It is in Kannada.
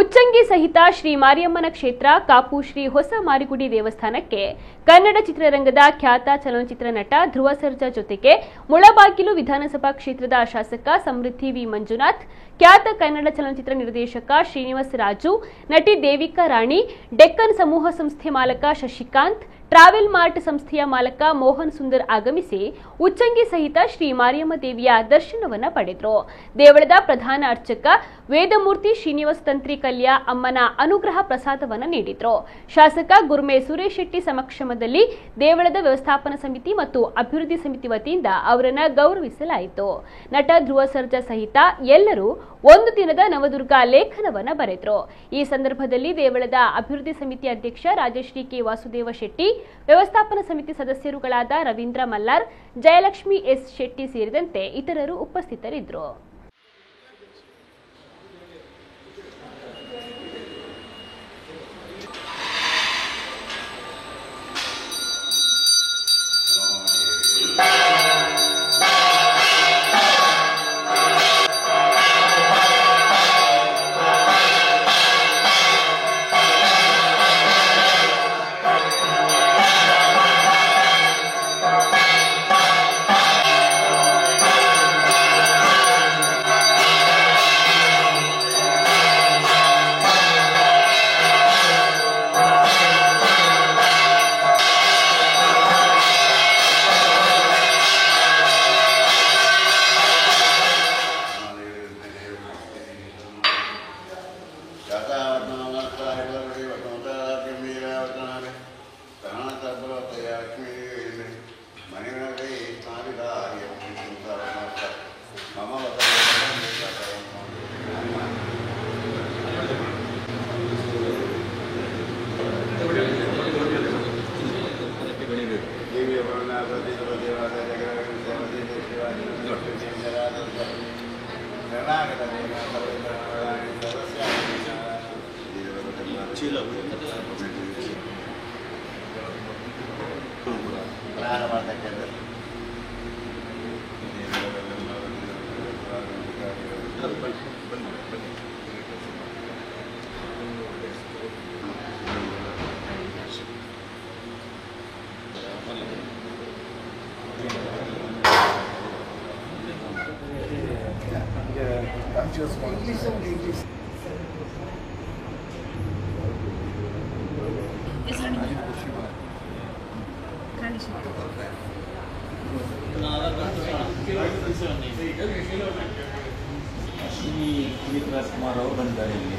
ಉಚ್ಚಂಗಿ ಸಹಿತ ಶ್ರೀ ಮಾರಿಯಮ್ಮನ ಕ್ಷೇತ್ರ ಕಾಪು ಶ್ರೀ ಹೊಸ ಮಾರಿಗುಡಿ ದೇವಸ್ಥಾನಕ್ಕೆ ಕನ್ನಡ ಚಿತ್ರರಂಗದ ಖ್ಯಾತ ಚಲನಚಿತ್ರ ನಟ ಧ್ರುವ ಸರ್ಜಾ ಜೊತೆಗೆ ಮುಳಬಾಗಿಲು ವಿಧಾನಸಭಾ ಕ್ಷೇತ್ರದ ಶಾಸಕ ಸಮೃದ್ಧಿ ವಿ ಮಂಜುನಾಥ್, ಖ್ಯಾತ ಕನ್ನಡ ಚಲನಚಿತ್ರ ನಿರ್ದೇಶಕ ಶ್ರೀನಿವಾಸ ರಾಜು, ನಟಿ ದೇವಿಕಾ ರಾಣಿ, ಡೆಕ್ಕನ್ ಸಮೂಹ ಸಂಸ್ಥೆ ಮಾಲಕ ಶಶಿಕಾಂತ್, ಟ್ರಾವೆಲ್ ಮಾರ್ಟ್ ಸಂಸ್ಥೆಯ ಮಾಲಕ ಮೋಹನ್ ಸುಂದರ್ ಆಗಮಿಸಿ ಉಚ್ಚಂಗಿ ಸಹಿತ ಶ್ರೀ ಮಾರಿಯಮ್ಮ ದೇವಿಯ ದರ್ಶನವನ್ನು ಪಡೆದರು. ದೇವಳದ ಪ್ರಧಾನ ಅರ್ಚಕ ವೇದಮೂರ್ತಿ ಶ್ರೀನಿವಾಸ ತಂತ್ರಿ ಕಲ್ಯ ಅಮ್ಮನ ಅನುಗ್ರಹ ಪ್ರಸಾದವನ್ನು ನೀಡಿದರು. ಶಾಸಕ ಗುರ್ಮೆ ಸುರೇಶ್ ಶೆಟ್ಟಿ ಸಮಕ್ಷಮದಲ್ಲಿ ದೇವಳದ ವ್ಯವಸ್ಥಾಪನಾ ಸಮಿತಿ ಮತ್ತು ಅಭಿವೃದ್ಧಿ ಸಮಿತಿ ವತಿಯಿಂದ ಅವರನ್ನು ಗೌರವಿಸಲಾಯಿತು. ನಟ ಧ್ರುವ ಸರ್ಜಾ ಸಹಿತ ಎಲ್ಲರೂ ಒಂದು ದಿನದ ನವದುರ್ಗ ಲೇಖನವನ್ನು ಬರೆದರು. ಈ ಸಂದರ್ಭದಲ್ಲಿ ದೇವಳದ ಅಭಿವೃದ್ಧಿ ಸಮಿತಿ ಅಧ್ಯಕ್ಷ ರಾಜಶ್ರೀ ಕೆ ವಾಸುದೇವ ಶೆಟ್ಟಿ, ವ್ಯವಸ್ಥಾಪನಾ ಸಮಿತಿ ಸದಸ್ಯರುಗಳಾದ ರವೀಂದ್ರ ಮಲ್ಲಾರ್, ಜಯಲಕ್ಷ್ಮಿ ಎಸ್ ಶೆಟ್ಟಿ ಸೇರಿದಂತೆ ಇತರರು ಉಪಸ್ಥಿತರಿದ್ದರು. ಕುಮಾರ್ ಅವರು ಬಂದಿದ್ದಾರೆ ಇಲ್ಲಿ.